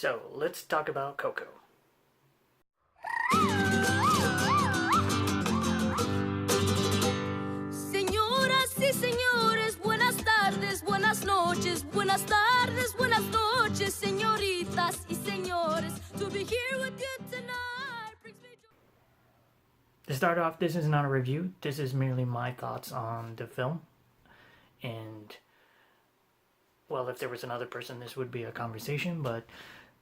So let's talk about Coco. Señoras y señores, buenas noches, señoritas y señores. To be here with you tonight brings me joy. To start off, this is not a review. This is merely my thoughts on the film. And, well, if there was another person, this would be a conversation, but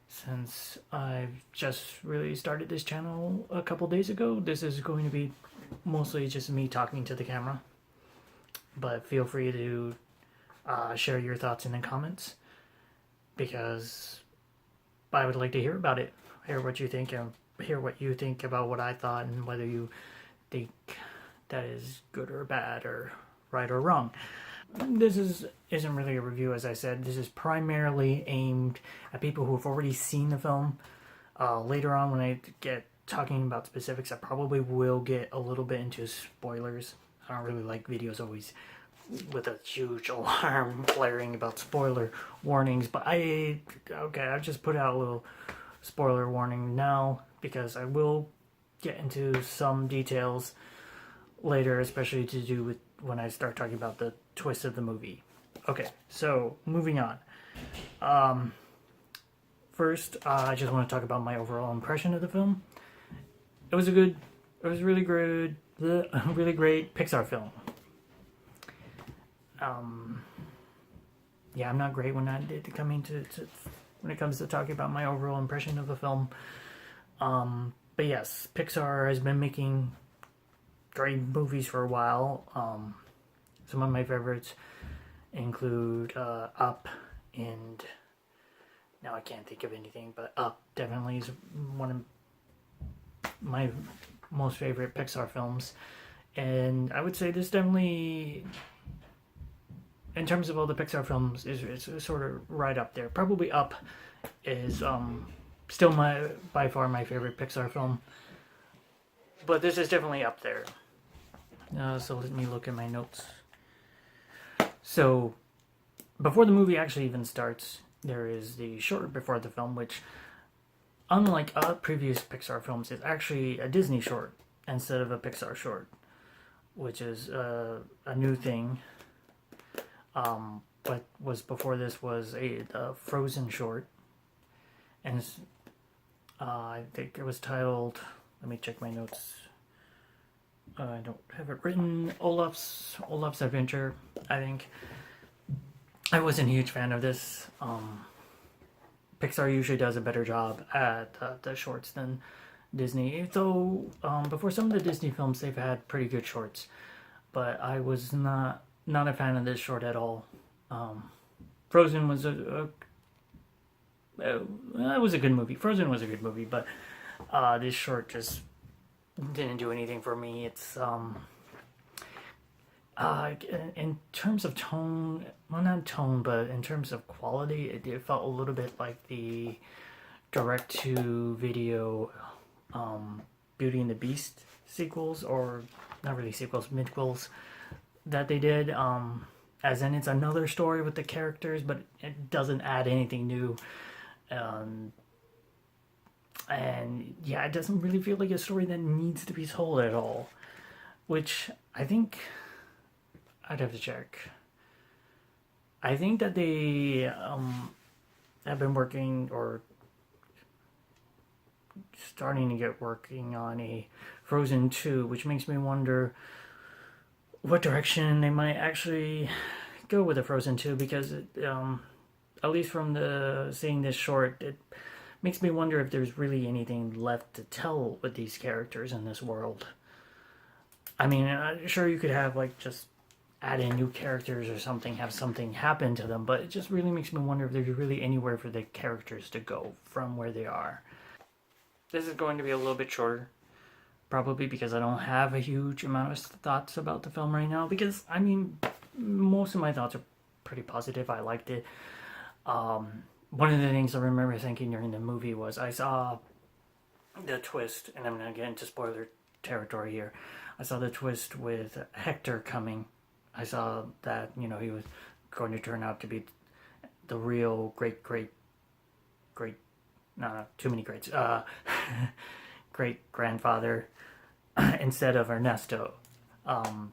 since I've just really started this channel a couple days ago, this is going to be mostly just me talking to the camera. But feel free to share your thoughts in the comments, because I would like to hear about it, hear what you think, and hear what you think about what I thought, and whether you think that is good or bad or right or wrong. This isn't really a review, as I said. This is primarily aimed at people who have already seen the film. Later on, when I get talking about specifics, I probably will get a little bit into spoilers. I don't really like videos always with a huge alarm flaring about spoiler warnings, but I'll just put out a little spoiler warning now, because I will get into some details later, especially to do with when I start talking about the twist of the movie. Okay, so moving on. First, I just want to talk about my overall impression of the film. It was really good, really great Pixar film. Yeah, I'm not great when it comes to talking about my overall impression of the film. But yes, Pixar has been making great movies for a while. Some of my favorites include Up, and now I can't think of anything, but Up definitely is one of my most favorite Pixar films. And I would say this definitely, in terms of all the Pixar films, is sort of right up there. Probably Up is still by far my favorite Pixar film, but this is definitely up there. So let me look at my notes. So before the movie actually even starts, there is the short before the film, which, unlike previous Pixar films, is actually a Disney short instead of a Pixar short, which is a new thing. What was before this was a Frozen short, and I think it was titled, let me check my notes, I don't have it written, Olaf's Adventure, I think. I wasn't a huge fan of this. Pixar usually does a better job at the shorts than Disney, though before some of the Disney films they've had pretty good shorts, but I was not a fan of this short at all. Frozen was it was a good movie. Frozen was a good movie, but this short just didn't do anything for me. It's in terms of tone, well, not tone, but in terms of quality, it felt a little bit like the direct-to-video Beauty and the Beast sequels, or not really sequels, midquels, that they did. As in, it's another story with the characters, but it doesn't add anything new. And yeah, it doesn't really feel like a story that needs to be told at all. Which I think I'd have to check. I think that they have been working, or starting to get working on a Frozen 2, which makes me wonder what direction they might actually go with a Frozen 2, because at least from seeing this short, it makes me wonder if there's really anything left to tell with these characters in this world. I mean, sure, you could have, like, just add in new characters or something, have something happen to them, but it just really makes me wonder if there's really anywhere for the characters to go from where they are. This is going to be a little bit shorter, probably because I don't have a huge amount of thoughts about the film right now, because, I mean, most of my thoughts are pretty positive. I liked it. One of the things I remember thinking during the movie was, I saw the twist, and I'm going to get into spoiler territory here. I saw the twist with Hector coming. I saw that, he was going to turn out to be the real great no, too many greats. Great grandfather instead of Ernesto. Um,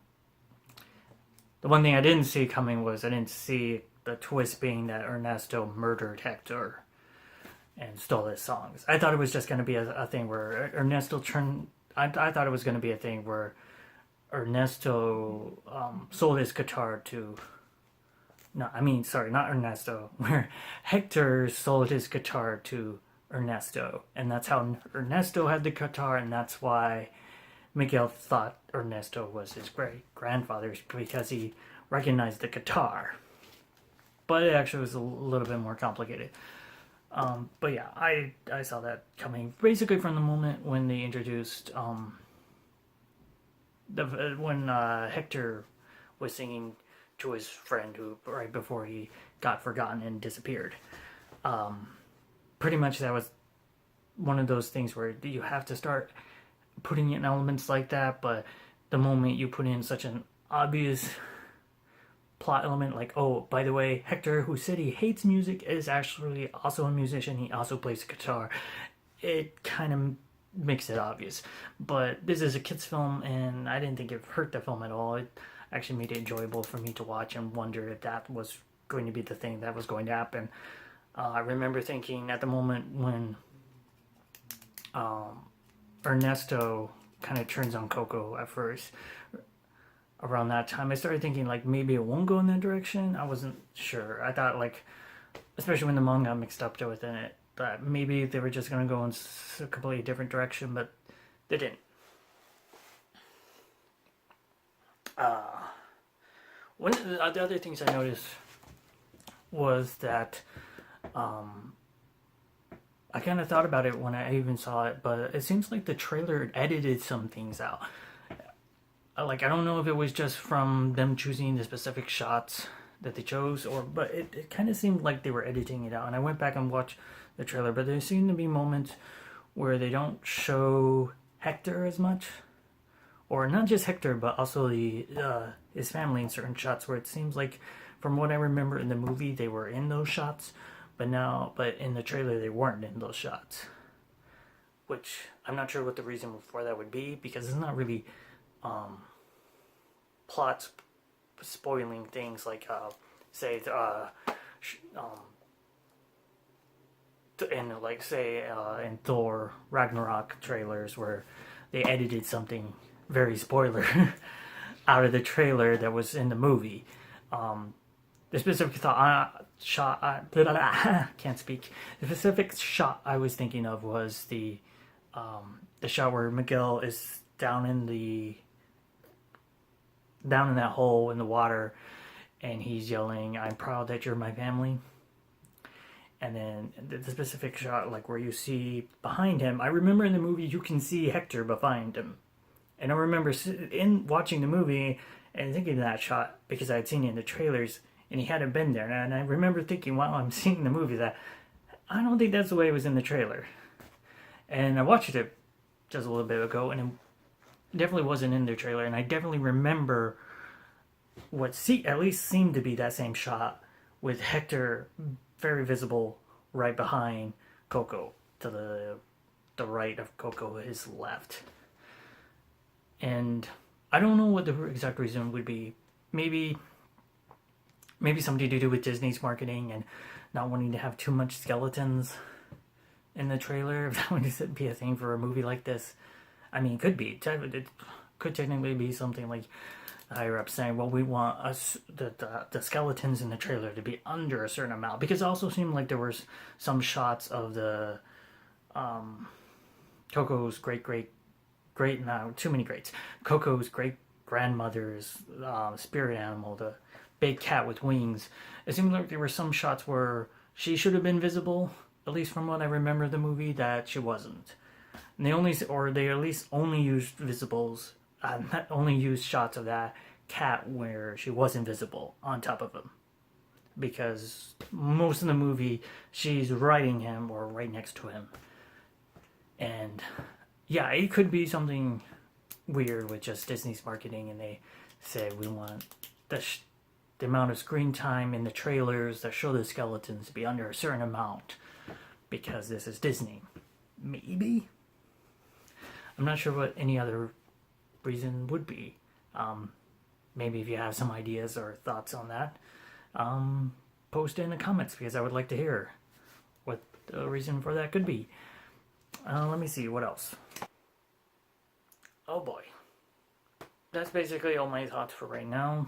the one thing I didn't see coming was I didn't see the twist being that Ernesto murdered Hector and stole his songs. I thought it was just going to be a thing where Ernesto turned. I thought it was going to be a thing where Ernesto sold his guitar to. No, I mean, sorry, not Ernesto. Where Hector sold his guitar to Ernesto, and that's how Ernesto had the guitar, and that's why Miguel thought Ernesto was his great grandfather's because he recognized the guitar. But it actually was a little bit more complicated. But yeah, I saw that coming basically from the moment when they introduced when Hector was singing to his friend who right before he got forgotten and disappeared. Pretty much that was one of those things where you have to start putting in elements like that, but the moment you put in such an obvious plot element like, oh, by the way, Hector, who said he hates music, is actually also a musician, he also plays guitar, it kind of makes it obvious. But this is a kid's film, and I didn't think it hurt the film at all. It actually made it enjoyable for me to watch and wonder if that was going to be the thing that was going to happen. I remember thinking at the moment when Ernesto kind of turns on Coco at first, around that time, I started thinking like maybe it won't go in that direction. I wasn't sure. I thought like, especially when the manga mixed up within it, that maybe they were just going to go in a completely different direction, but they didn't. One of the other things I noticed was that I kind of thought about it when I even saw it, but it seems like the trailer edited some things out. Like, I don't know if it was just from them choosing the specific shots that they chose, but it kind of seemed like they were editing it out. And I went back and watched the trailer, but there seem to be moments where they don't show Hector as much. Or not just Hector, but also his family in certain shots where it seems like, from what I remember in the movie, they were in those shots, but in the trailer they weren't in those shots. Which I'm not sure what the reason for that would be, because it's not really plot spoiling things like say in Thor Ragnarok trailers where they edited something very spoiler out of the trailer that was in the movie. The specific shot can't speak. The specific shot I was thinking of was the shot where Miguel is down in that hole in the water, and he's yelling, "I'm proud that you're my family." And then the specific shot, like where you see behind him, I remember in the movie you can see Hector behind him. And I remember in watching the movie and thinking of that shot because I had seen it in the trailers and he hadn't been there. And I remember thinking while I'm seeing the movie that I don't think that's the way it was in the trailer. And I watched it just a little bit ago and it definitely wasn't in the trailer. And I definitely remember what at least seemed to be that same shot with Hector very visible right behind Coco, to the right of Coco, his left. And I don't know what the exact reason would be. Maybe something to do with Disney's marketing and not wanting to have too much skeletons in the trailer. If that would be a thing for a movie like this. I mean, it could be. It could technically be something like higher up saying, well, we want the skeletons in the trailer to be under a certain amount. Because it also seemed like there was some shots of the Coco's Coco's great grandmother's spirit animal, the big cat with wings. It seemed like there were some shots where she should have been visible, at least from what I remember of the movie, that she wasn't. And they at least only used visibles, only used shots of that cat where she was invisible on top of him. Because most of the movie, she's riding him or right next to him. And yeah, it could be something weird with just Disney's marketing, and they say we want the amount of screen time in the trailers that show the skeletons to be under a certain amount. because this is Disney. Maybe? I'm not sure what any other reason would be. Maybe if you have some ideas or thoughts on that, post in the comments because I would like to hear what the reason for that could be. Let me see, what else? Oh boy. That's basically all my thoughts for right now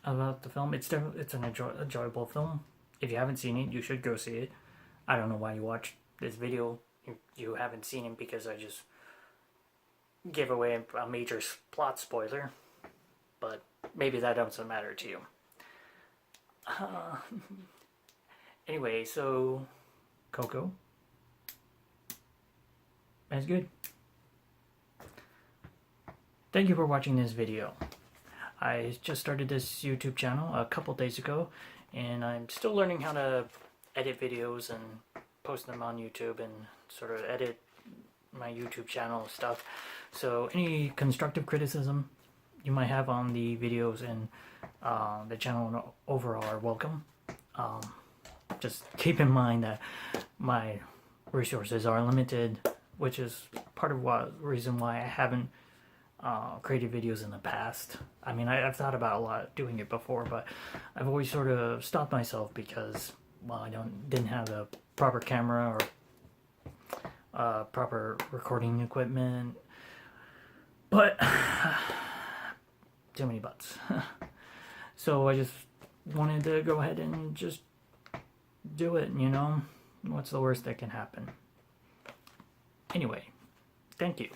about the film. It's an enjoyable film. If you haven't seen it, you should go see it. I don't know why you watched this video. You haven't seen it because I just gave away a major plot spoiler. But maybe that doesn't matter to you. Anyway, so Coco. That's good. Thank you for watching this video. I just started this YouTube channel a couple days ago, and I'm still learning how to edit videos and post them on YouTube and sort of edit my YouTube channel stuff. So any constructive criticism you might have on the videos and the channel overall are welcome. Just keep in mind that my resources are limited, which is part of the reason why I haven't created videos in the past. I mean, I've thought about a lot doing it before, but I've always sort of stopped myself because, well, I didn't have the proper camera or proper recording equipment. But too many buts. So I just wanted to go ahead and just do it, you know? What's the worst that can happen? Anyway, thank you.